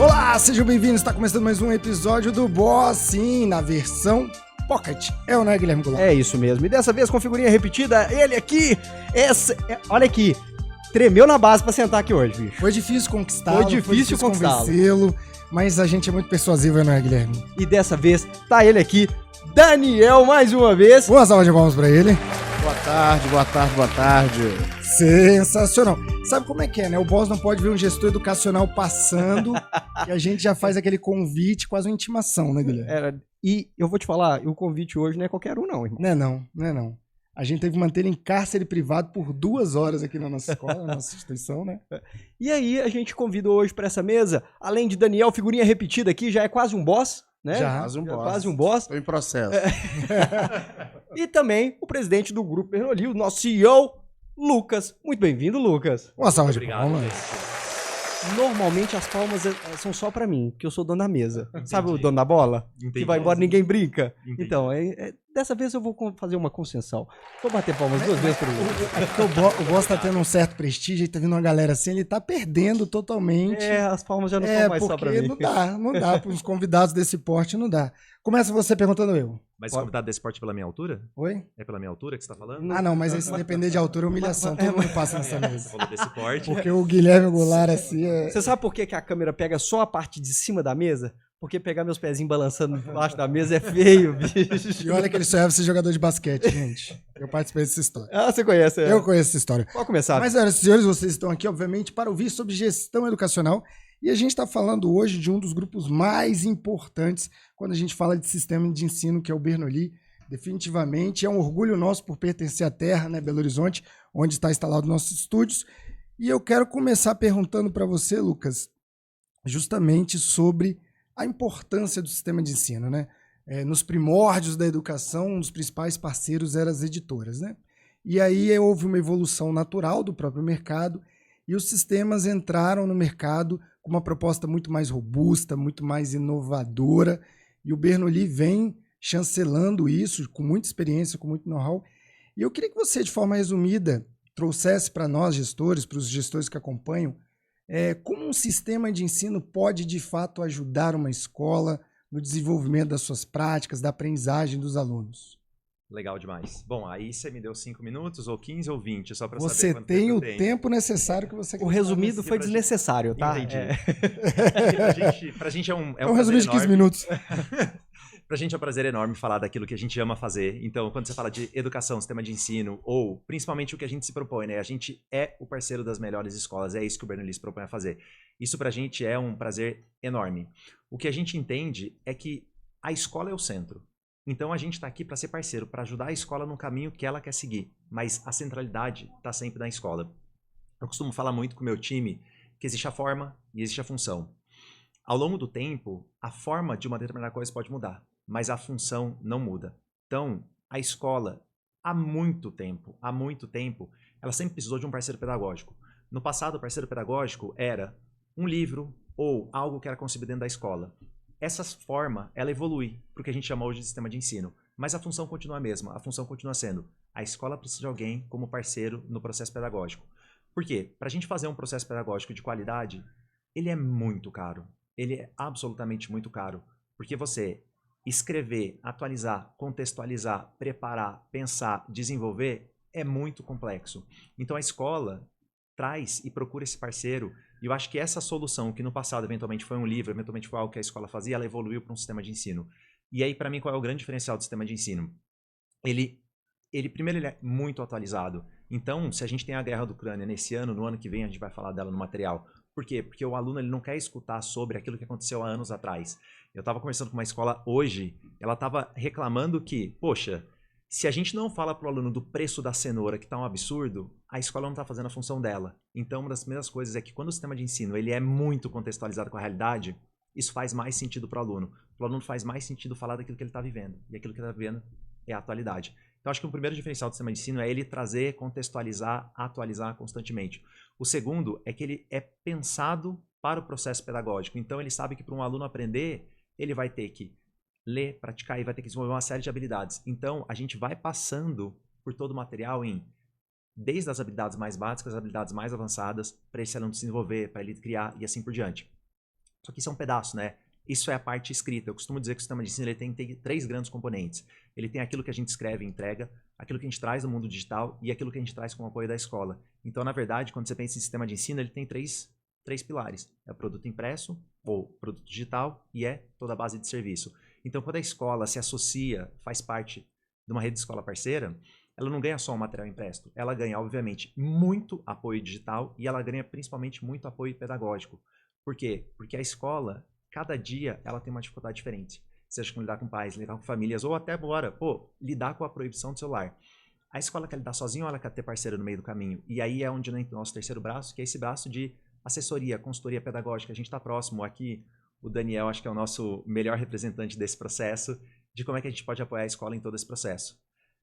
Olá, sejam bem-vindos. Está começando mais um episódio do Boss, sim, na versão Pocket. Né, Guilherme Goulart? É isso mesmo. E dessa vez com figurinha repetida, ele aqui, olha aqui, tremeu na base pra sentar aqui hoje, bicho. Foi difícil conquistá-lo, foi difícil convencê-lo, mas a gente é muito persuasivo, não é, Guilherme? E dessa vez tá ele aqui, Daniel, mais uma vez. Boa salva de palmas pra ele. Boa tarde, boa tarde, boa tarde. Sensacional. Sabe como é que é, né? O boss não pode ver um gestor educacional passando e a gente já faz aquele convite, quase uma intimação, né, Guilherme? E eu vou te falar, o convite hoje não é qualquer um não, irmão. Não é não. A gente teve que manter ele em cárcere privado por 2 horas aqui na nossa escola, na nossa instituição, né? E aí a gente convidou hoje pra essa mesa, além de Daniel, figurinha repetida aqui, já é quase um boss, né? Quase um boss. Estou em processo. E também o presidente do Grupo Bernoulli, o nosso CEO, Lucas. Muito bem-vindo, Lucas. Uma salva de palmas. Normalmente as palmas são só pra mim, porque eu sou o dono da mesa. Entendi. Sabe o dono da bola? Entendi. Que vai embora ninguém brinca. Entendi. Então, dessa vez eu vou fazer uma concessão. Vou bater palmas 2 vezes por Lucas. O boss tá tendo um certo prestígio e tá vindo uma galera assim, ele tá perdendo totalmente. As palmas já não estão mais só pra mim. Não dá, para os convidados desse porte não dá. Começa você perguntando eu. Mas convidado desse porte pela minha altura? Oi? É pela minha altura que você tá falando? Não, mas aí se depender de altura é humilhação. Todo mundo passa nessa mesa. Falou desse porte. Porque o Guilherme Goulart assim Você sabe por que a câmera pega só a parte de cima da mesa? Porque pegar meus pezinhos balançando debaixo da mesa é feio, bicho. E olha que ele só deve ser jogador de basquete, gente. Eu participei dessa história. Você conhece? Eu conheço essa história. Pode começar. Mas, senhoras e senhores, vocês estão aqui, obviamente, para ouvir sobre gestão educacional. E a gente está falando hoje de um dos grupos mais importantes quando a gente fala de sistema de ensino, que é o Bernoulli. Definitivamente é um orgulho nosso por pertencer à terra, né, Belo Horizonte, onde está instalado nossos estúdios. E eu quero começar perguntando para você, Lucas, justamente sobre a importância do sistema de ensino, né? Nos primórdios da educação, um dos principais parceiros eram as editoras, né? E aí houve uma evolução natural do próprio mercado e os sistemas entraram no mercado com uma proposta muito mais robusta, muito mais inovadora, e o Bernoulli vem chancelando isso com muita experiência, com muito know-how. E eu queria que você, de forma resumida, trouxesse para nós, gestores, para os gestores que acompanham, como um sistema de ensino pode, de fato, ajudar uma escola no desenvolvimento das suas práticas, da aprendizagem dos alunos. Legal demais. Bom, aí você me deu 5 minutos, ou 15, ou 20, só para saber você quanto tem tempo o tempo necessário que você quer. O resumido foi desnecessário, tá? Entendi. Pra gente é um resumido de 15 minutos. Pra gente é um prazer enorme falar daquilo que a gente ama fazer. Então, quando você fala de educação, sistema de ensino, ou principalmente o que a gente se propõe, né? A gente é o parceiro das melhores escolas, é isso que o Bernoulli se propõe a fazer. Isso pra gente é um prazer enorme. O que a gente entende é que a escola é o centro. Então a gente está aqui para ser parceiro, para ajudar a escola no caminho que ela quer seguir. Mas a centralidade está sempre na escola. Eu costumo falar muito com o meu time que existe a forma e existe a função. Ao longo do tempo, a forma de uma determinada coisa pode mudar, mas a função não muda. Então, a escola, há muito tempo, ela sempre precisou de um parceiro pedagógico. No passado, o parceiro pedagógico era um livro ou algo que era concebido dentro da escola. Essa forma, ela evolui para o que a gente chama hoje de sistema de ensino. Mas a função continua a mesma. A função continua sendo, a escola precisa de alguém como parceiro no processo pedagógico. Por quê? Para a gente fazer um processo pedagógico de qualidade, ele é muito caro. Ele é absolutamente muito caro. Porque você escrever, atualizar, contextualizar, preparar, pensar, desenvolver, é muito complexo. Então a escola traz e procura esse parceiro. E eu acho que essa solução, que no passado eventualmente foi um livro, eventualmente foi algo que a escola fazia, ela evoluiu para um sistema de ensino. E aí, para mim, qual é o grande diferencial do sistema de ensino? Primeiro, ele é muito atualizado. Então, se a gente tem a guerra da Ucrânia nesse ano, no ano que vem a gente vai falar dela no material. Por quê? Porque o aluno ele não quer escutar sobre aquilo que aconteceu há anos atrás. Eu estava conversando com uma escola hoje, ela estava reclamando que, poxa, se a gente não fala para o aluno do preço da cenoura, que está um absurdo, a escola não está fazendo a função dela. Então, uma das primeiras coisas é que quando o sistema de ensino ele é muito contextualizado com a realidade, isso faz mais sentido para o aluno. Para o aluno faz mais sentido falar daquilo que ele está vivendo. E aquilo que ele está vivendo é a atualidade. Então, acho que o primeiro diferencial do sistema de ensino é ele trazer, contextualizar, atualizar constantemente. O segundo é que ele é pensado para o processo pedagógico. Então, ele sabe que para um aluno aprender, ele vai ter que ler, praticar e vai ter que desenvolver uma série de habilidades. Então, a gente vai passando por todo o material desde as habilidades mais básicas, as habilidades mais avançadas, para esse aluno se desenvolver, para ele criar e assim por diante. Só que isso é um pedaço, né? Isso é a parte escrita. Eu costumo dizer que o sistema de ensino ele tem 3 grandes componentes. Ele tem aquilo que a gente escreve e entrega, aquilo que a gente traz do mundo digital e aquilo que a gente traz com o apoio da escola. Então, na verdade, quando você pensa em sistema de ensino, ele tem três pilares. É o produto impresso, ou produto digital, e é toda a base de serviço. Então, quando a escola se associa, faz parte de uma rede de escola parceira, ela não ganha só um material impresso. Ela ganha, obviamente, muito apoio digital e ela ganha principalmente muito apoio pedagógico. Por quê? Porque a escola, cada dia, ela tem uma dificuldade diferente. Seja com lidar com pais, lidar com famílias, ou até agora, lidar com a proibição do celular. A escola quer lidar sozinha ou ela quer ter parceiro no meio do caminho? E aí é onde entra o nosso terceiro braço, que é esse braço de assessoria, consultoria pedagógica. A gente está próximo aqui, o Daniel acho que é o nosso melhor representante desse processo, de como é que a gente pode apoiar a escola em todo esse processo.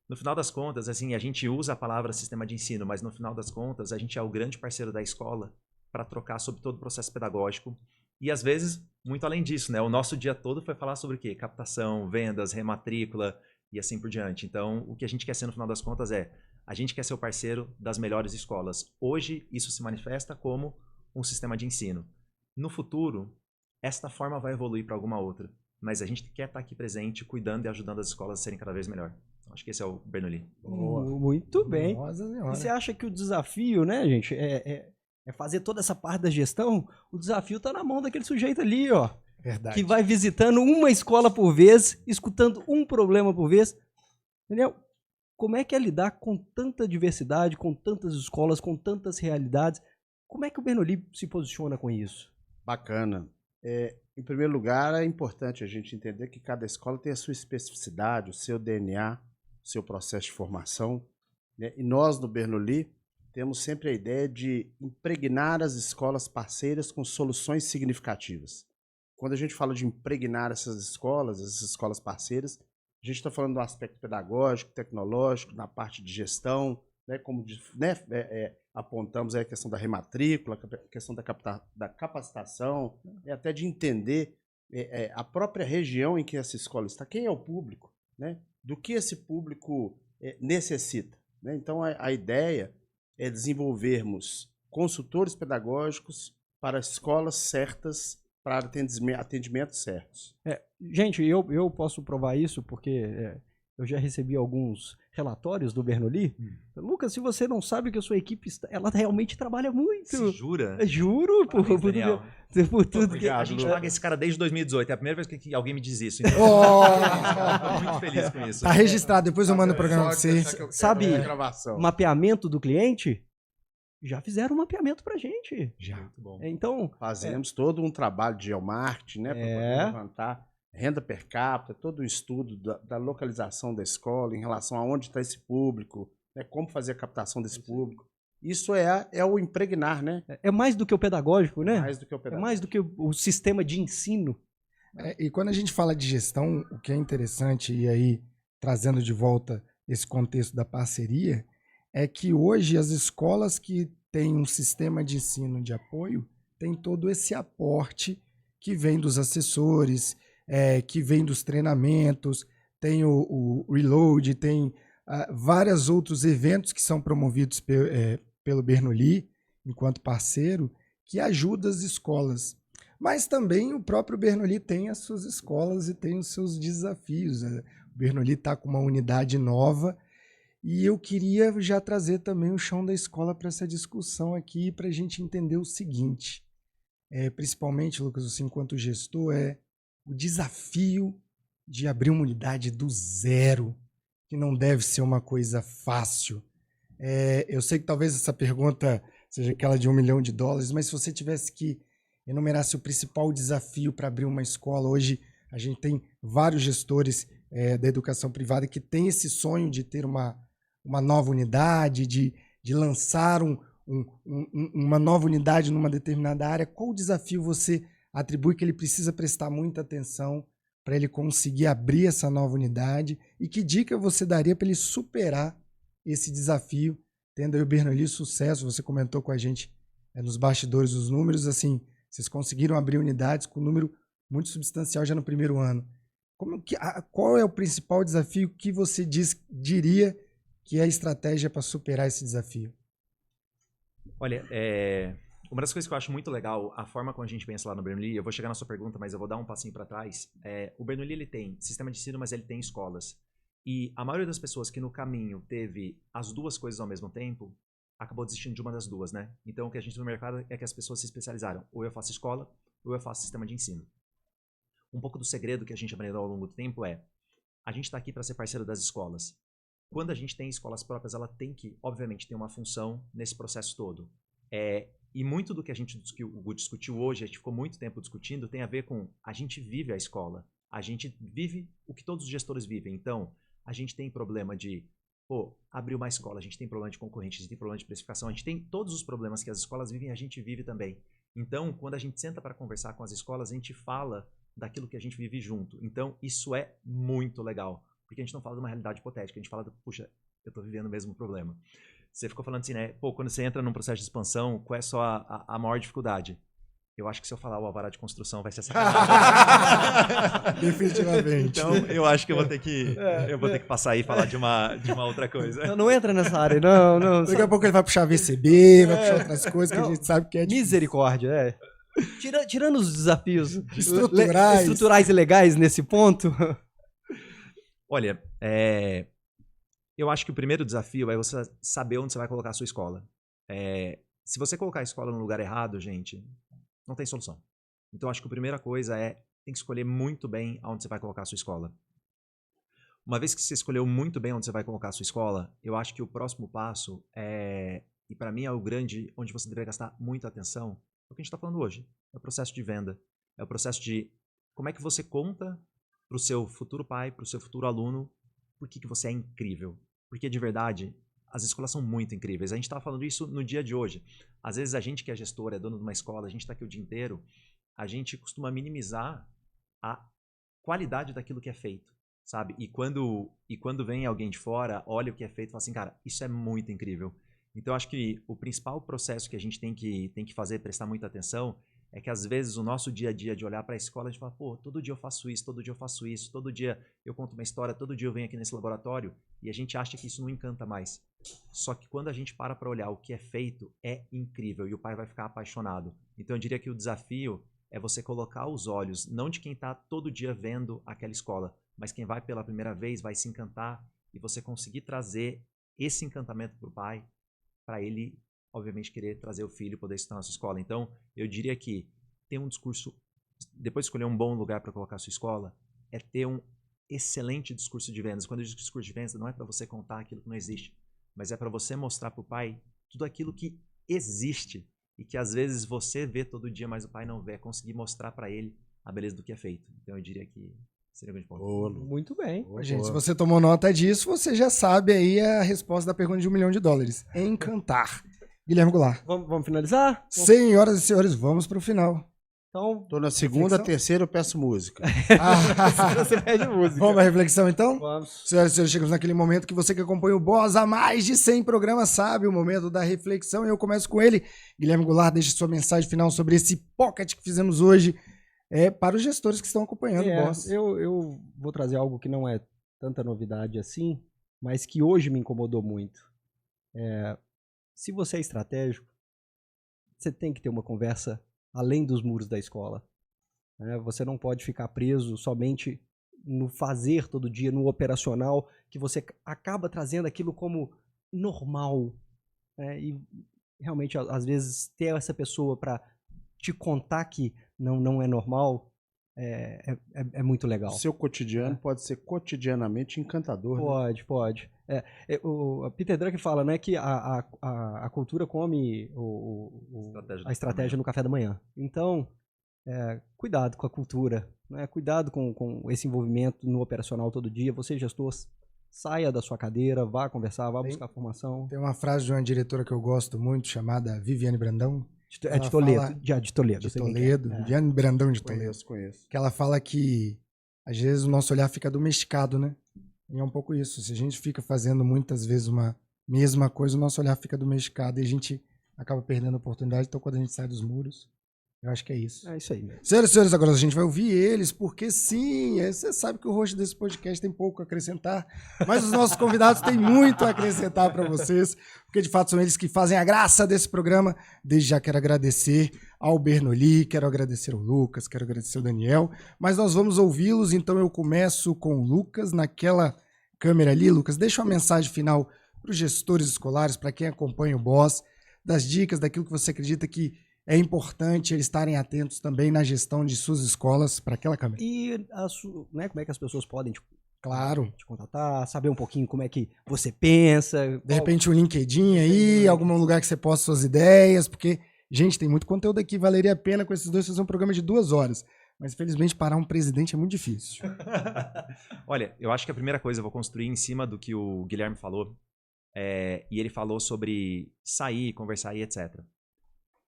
No final das contas, assim, a gente usa a palavra sistema de ensino, mas no final das contas, a gente é o grande parceiro da escola para trocar sobre todo o processo pedagógico. E às vezes, muito além disso, né? O nosso dia todo foi falar sobre o quê? Captação, vendas, rematrícula e assim por diante. Então, o que a gente quer ser no final das contas a gente quer ser o parceiro das melhores escolas. Hoje, isso se manifesta como um sistema de ensino. No futuro, esta forma vai evoluir para alguma outra. Mas a gente quer estar aqui presente, cuidando e ajudando as escolas a serem cada vez melhor. Então, acho que esse é o Bernoulli. Muito bem. E você acha que o desafio, né, gente, é fazer toda essa parte da gestão? O desafio está na mão daquele sujeito ali, ó. Verdade. Que vai visitando uma escola por vez, escutando um problema por vez. Daniel, como é que é lidar com tanta diversidade, com tantas escolas, com tantas realidades? Como é que o Bernoulli se posiciona com isso? Bacana. Em primeiro lugar, é importante a gente entender que cada escola tem a sua especificidade, o seu DNA, o seu processo de formação, né? E nós, no Bernoulli, temos sempre a ideia de impregnar as escolas parceiras com soluções significativas. Quando a gente fala de impregnar essas escolas parceiras, a gente está falando do aspecto pedagógico, tecnológico, na parte de gestão, né, como apontamos aí a questão da rematrícula, a questão da capacitação, até de entender a própria região em que essa escola está, quem é o público, né, do que esse público necessita. Né? Então, a ideia é desenvolvermos consultores pedagógicos para escolas certas, para atendimentos certos. Gente, eu posso provar isso porque eu já recebi alguns relatórios do Bernoulli. Lucas, se você não sabe que a sua equipe, ela realmente trabalha muito. Se jura? Juro, por tudo. A gente paga esse cara desde 2018. É a primeira vez que alguém me diz isso. Então, estou muito feliz com isso. Tá registrado, depois eu mando o programa para você. Sabe, mapeamento do cliente? Já fizeram um mapeamento pra gente. Já. Muito bom. Então, fazemos todo um trabalho de geomarketing, né, para poder levantar renda per capita, todo o estudo da localização da escola em relação a onde está esse público, né, como fazer a captação desse público. Isso é o impregnar, né? É mais do que o pedagógico, né? Mais do que o pedagógico. É mais do que o sistema de ensino. E quando a gente fala de gestão, o que é interessante, e aí trazendo de volta esse contexto da parceria, é que hoje as escolas que têm um sistema de ensino de apoio têm todo esse aporte que vem dos assessores, que vem dos treinamentos, tem o Reload, tem vários outros eventos que são promovidos pelo Bernoulli, enquanto parceiro, que ajuda as escolas. Mas também o próprio Bernoulli tem as suas escolas e tem os seus desafios. O Bernoulli está com uma unidade nova e eu queria já trazer também o chão da escola para essa discussão aqui, para a gente entender o seguinte, principalmente, Lucas, você enquanto gestor, o desafio de abrir uma unidade do zero, que não deve ser uma coisa fácil. Eu sei que talvez essa pergunta seja aquela de $1 milhão, mas se você tivesse que enumerar o principal desafio para abrir uma escola, hoje a gente tem vários gestores da educação privada que têm esse sonho de ter uma nova unidade, de lançar uma nova unidade numa determinada área. Qual o desafio você atribui que ele precisa prestar muita atenção para ele conseguir abrir essa nova unidade? E que dica você daria para ele superar esse desafio, tendo aí o Bernoulli sucesso? Você comentou com a gente nos bastidores os números, assim, vocês conseguiram abrir unidades com um número muito substancial já no primeiro ano. Qual é o principal desafio que você diria que é a estratégia para superar esse desafio? Olha, Uma das coisas que eu acho muito legal, a forma como a gente pensa lá no Bernoulli, eu vou chegar na sua pergunta, mas eu vou dar um passinho para trás. O Bernoulli, ele tem sistema de ensino, mas ele tem escolas. E a maioria das pessoas que no caminho teve as duas coisas ao mesmo tempo, acabou desistindo de uma das duas, né? Então, o que a gente tem no mercado é que as pessoas se especializaram. Ou eu faço escola, ou eu faço sistema de ensino. Um pouco do segredo que a gente aprendeu ao longo do tempo a gente está aqui para ser parceiro das escolas. Quando a gente tem escolas próprias, ela tem que, obviamente, ter uma função nesse processo todo. E muito do que o Gu discutiu hoje, a gente ficou muito tempo discutindo, tem a ver com a gente vive a escola. A gente vive o que todos os gestores vivem. Então, a gente tem problema de abrir uma escola, a gente tem problema de concorrente, a gente tem problema de precificação, a gente tem todos os problemas que as escolas vivem, a gente vive também. Então, quando a gente senta para conversar com as escolas, a gente fala daquilo que a gente vive junto. Então, isso é muito legal, porque a gente não fala de uma realidade hipotética, a gente fala puxa, eu estou vivendo o mesmo problema. Você ficou falando assim, né? Quando você entra num processo de expansão, qual é só a maior dificuldade? Eu acho que se eu falar o alvará de construção vai ser sacanagem. Definitivamente. Então, eu acho que eu vou ter que passar aí e falar de uma outra coisa. Não entra nessa área, não. Daqui a pouco ele vai puxar VCB, vai puxar outras coisas que a gente sabe que é difícil. Misericórdia, Tirando os desafios estruturais e legais nesse ponto. Olha, eu acho que o primeiro desafio é você saber onde você vai colocar a sua escola. Se você colocar a escola no lugar errado, gente, não tem solução. Então, acho que a primeira coisa tem que escolher muito bem aonde você vai colocar a sua escola. Uma vez que você escolheu muito bem onde você vai colocar a sua escola, eu acho que o próximo passo e para mim é o grande, onde você deve gastar muita atenção, é o que a gente está falando hoje. É o processo de venda. É o processo de como é que você conta para o seu futuro pai, para o seu futuro aluno, por que você é incrível. Porque, de verdade, as escolas são muito incríveis. A gente estava falando isso no dia de hoje. Às vezes, a gente que é gestor, é dono de uma escola, a gente está aqui o dia inteiro, a gente costuma minimizar a qualidade daquilo que é feito, sabe? E quando vem alguém de fora, olha o que é feito e fala assim, cara, isso é muito incrível. Então, acho que o principal processo que a gente tem que fazer, prestar muita atenção, é que às vezes o nosso dia a dia de olhar para a escola, a gente fala, todo dia eu faço isso, todo dia eu faço isso, todo dia eu conto uma história, todo dia eu venho aqui nesse laboratório, e a gente acha que isso não encanta mais. Só que quando a gente para olhar o que é feito, é incrível, e o pai vai ficar apaixonado. Então eu diria que o desafio é você colocar os olhos, não de quem está todo dia vendo aquela escola, mas quem vai pela primeira vez vai se encantar, e você conseguir trazer esse encantamento para o pai, para ele obviamente querer trazer o filho e poder estudar na sua escola. Então, eu diria que ter um discurso, depois de escolher um bom lugar para colocar a sua escola, é ter um excelente discurso de vendas. Quando eu digo discurso de vendas, não é para você contar aquilo que não existe, mas é para você mostrar para o pai tudo aquilo que existe e que às vezes você vê todo dia, mas o pai não vê. É conseguir mostrar para ele a beleza do que é feito. Então, eu diria que seria um grande ponto. Muito bem. Gente, se você tomou nota disso, você já sabe aí a resposta da pergunta de $1 milhão. Encantar. Guilherme Goulart. Vamos finalizar? Senhoras e senhores, vamos para o final. Então, tô na segunda, terceira eu peço música. Você pede música. Vamos para a reflexão, então? Vamos. Senhoras e senhores, chegamos naquele momento que você que acompanha o Boss há mais de 100 programas sabe, o momento da reflexão, e eu começo com ele. Guilherme Goulart, deixe sua mensagem final sobre esse pocket que fizemos hoje para os gestores que estão acompanhando o Boss. Eu vou trazer algo que não é tanta novidade assim, mas que hoje me incomodou muito. Se você é estratégico, você tem que ter uma conversa além dos muros da escola. Você não pode ficar preso somente no fazer todo dia, no operacional, que você acaba trazendo aquilo como normal. E realmente, às vezes, ter essa pessoa para te contar que não é normal é muito legal. O seu cotidiano pode ser cotidianamente encantador. Pode. O Peter Drucker fala, né, que a cultura come a estratégia no café da manhã. Então, cuidado com a cultura, né? Cuidado com esse envolvimento no operacional todo dia. Você, gestor, saia da sua cadeira, vá conversar, vá buscar formação. Tem uma frase de uma diretora que eu gosto muito, chamada Viviane Brandão. De Toledo. De Toledo. Viviane Brandão de Toledo. Conheço. Que ela fala que, às vezes, o nosso olhar fica domesticado, né? E é um pouco isso. Se a gente fica fazendo muitas vezes uma mesma coisa, o nosso olhar fica domesticado e a gente acaba perdendo a oportunidade. Então, quando a gente sai dos muros, Eu acho que é isso. É isso aí mesmo. Senhoras e senhores, agora a gente vai ouvir eles, porque sim, você sabe que o host desse podcast tem pouco a acrescentar, mas os nossos convidados têm muito a acrescentar para vocês, porque de fato são eles que fazem a graça desse programa. Desde já quero agradecer ao Bernoulli, quero agradecer ao Lucas, quero agradecer ao Daniel, mas nós vamos ouvi-los, então eu começo com o Lucas, naquela câmera ali. Lucas, deixa uma mensagem final para os gestores escolares, para quem acompanha o Boss, das dicas, daquilo que você acredita que é importante eles estarem atentos também na gestão de suas escolas para aquela câmera. E né, como é que as pessoas podem Claro. te contatar, saber um pouquinho como é que você pensa. De repente um LinkedIn aí, algum lugar que você posta suas ideias, porque, gente, tem muito conteúdo aqui, valeria a pena com esses dois fazer um programa de 2 horas. Mas, infelizmente, parar um presidente é muito difícil. Olha, eu acho que a primeira coisa eu vou construir em cima do que o Guilherme falou. E ele falou sobre sair, conversar e etc.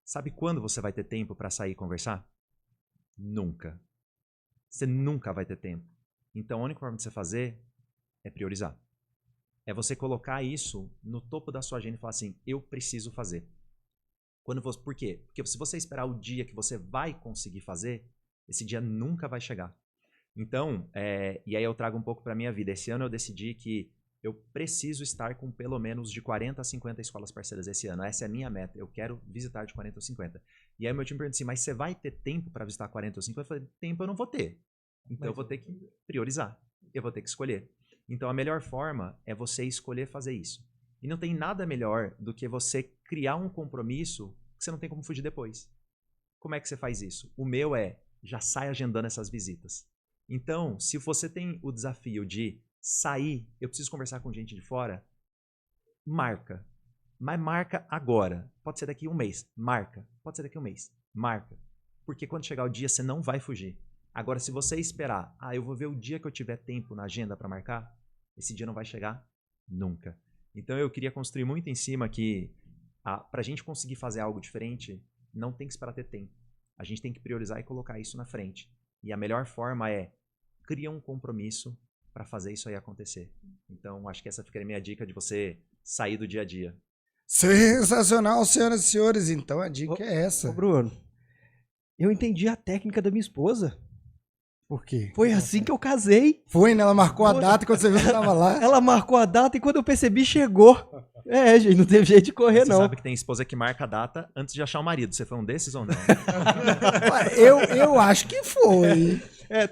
Sabe quando você vai ter tempo para sair e conversar? Nunca. Você nunca vai ter tempo. Então, a única forma de você fazer é priorizar. É você colocar isso no topo da sua agenda e falar assim, eu preciso fazer. Por quê? Porque se você esperar o dia que você vai conseguir fazer, esse dia nunca vai chegar. Então, e aí eu trago um pouco para a minha vida. Esse ano eu decidi que eu preciso estar com pelo menos de 40 a 50 escolas parceiras esse ano. Essa é a minha meta. Eu quero visitar de 40 ou 50. E aí meu time pergunta assim, mas você vai ter tempo para visitar 40 ou 50? Eu falei, tempo eu não vou ter. Então eu vou ter que priorizar. Eu vou ter que escolher. Então a melhor forma é você escolher fazer isso. E não tem nada melhor do que você criar um compromisso que você não tem como fugir depois. Como é que você faz isso? O meu já sai agendando essas visitas. Então, se você tem o desafio de sair, eu preciso conversar com gente de fora, marca. Mas marca agora. Pode ser daqui a um mês. Marca. Pode ser daqui a um mês. Marca. Porque quando chegar o dia, você não vai fugir. Agora, se você esperar, eu vou ver o dia que eu tiver tempo na agenda para marcar, esse dia não vai chegar nunca. Então, eu queria construir muito em cima que, para a gente conseguir fazer algo diferente, não tem que esperar ter tempo. A gente tem que priorizar e colocar isso na frente. E a melhor forma é criar um compromisso para fazer isso aí acontecer. Então, acho que essa fica a minha dica de você sair do dia a dia. Sensacional, senhoras e senhores. Então, a dica é essa. Ô, Bruno, eu entendi a técnica da minha esposa. Por quê? Foi assim que eu casei. Foi, né? Ela marcou a data quando você viu que estava lá. Ela marcou a data e quando eu percebi, chegou. Gente, não teve jeito de correr, você não. Você sabe que tem esposa que marca a data antes de achar o marido. Você foi um desses ou não? eu acho que foi.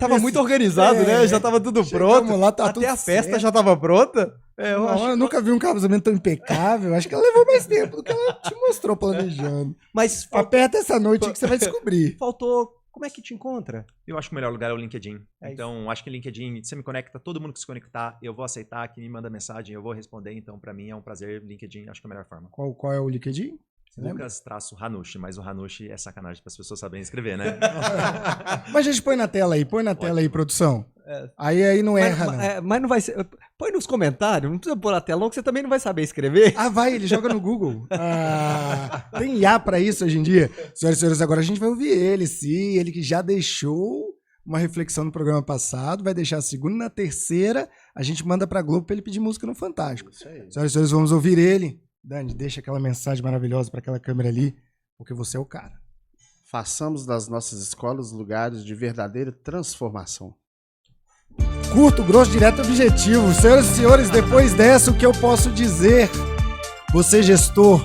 Tava muito organizado, né? Já tava tudo pronto. Lá, tá até tudo a festa certo. já tava pronta. Eu nunca vi um casamento tão impecável. Acho que ela levou mais tempo do que ela te mostrou planejando. Mas aperta essa noite que você vai descobrir. Faltou. Como é que te encontra? Eu acho que o melhor lugar é o LinkedIn. Então, acho que o LinkedIn, você me conecta, todo mundo que se conectar, eu vou aceitar, que me manda mensagem, eu vou responder. Então, para mim, é um prazer. LinkedIn, acho que é a melhor forma. Qual é o LinkedIn? Lucas-Hanushi, mas o Hanushi é sacanagem para as pessoas saberem escrever, né? Mas a gente põe na tela aí, produção. Aí não erra, não. Mas não vai ser. Põe nos comentários, não precisa pôr na tela, não, que você também não vai saber escrever. Ele joga no Google. Tem IA pra isso hoje em dia. Senhoras e senhores, agora a gente vai ouvir ele, sim. Ele que já deixou uma reflexão no programa passado, vai deixar a segunda e na terceira, a gente manda pra Globo pra ele pedir música no Fantástico. Senhoras e senhores, vamos ouvir ele. Dani, deixa aquela mensagem maravilhosa pra aquela câmera ali, porque você é o cara. Façamos das nossas escolas lugares de verdadeira transformação. Curto, grosso, direto e objetivo. Senhoras e senhores, depois dessa, o que eu posso dizer? Você, gestor,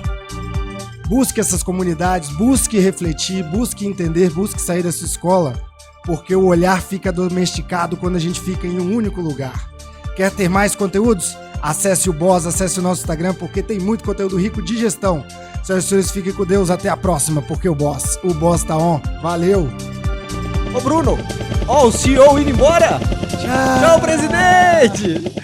busque essas comunidades, busque refletir, busque entender, busque sair da sua escola, porque o olhar fica domesticado quando a gente fica em um único lugar. Quer ter mais conteúdos? Acesse o Boss, acesse o nosso Instagram, porque tem muito conteúdo rico de gestão. Senhoras e senhores, fiquem com Deus, até a próxima, porque o Boss tá on. Valeu! Ô Bruno, o CEO indo embora! Tchau, presidente!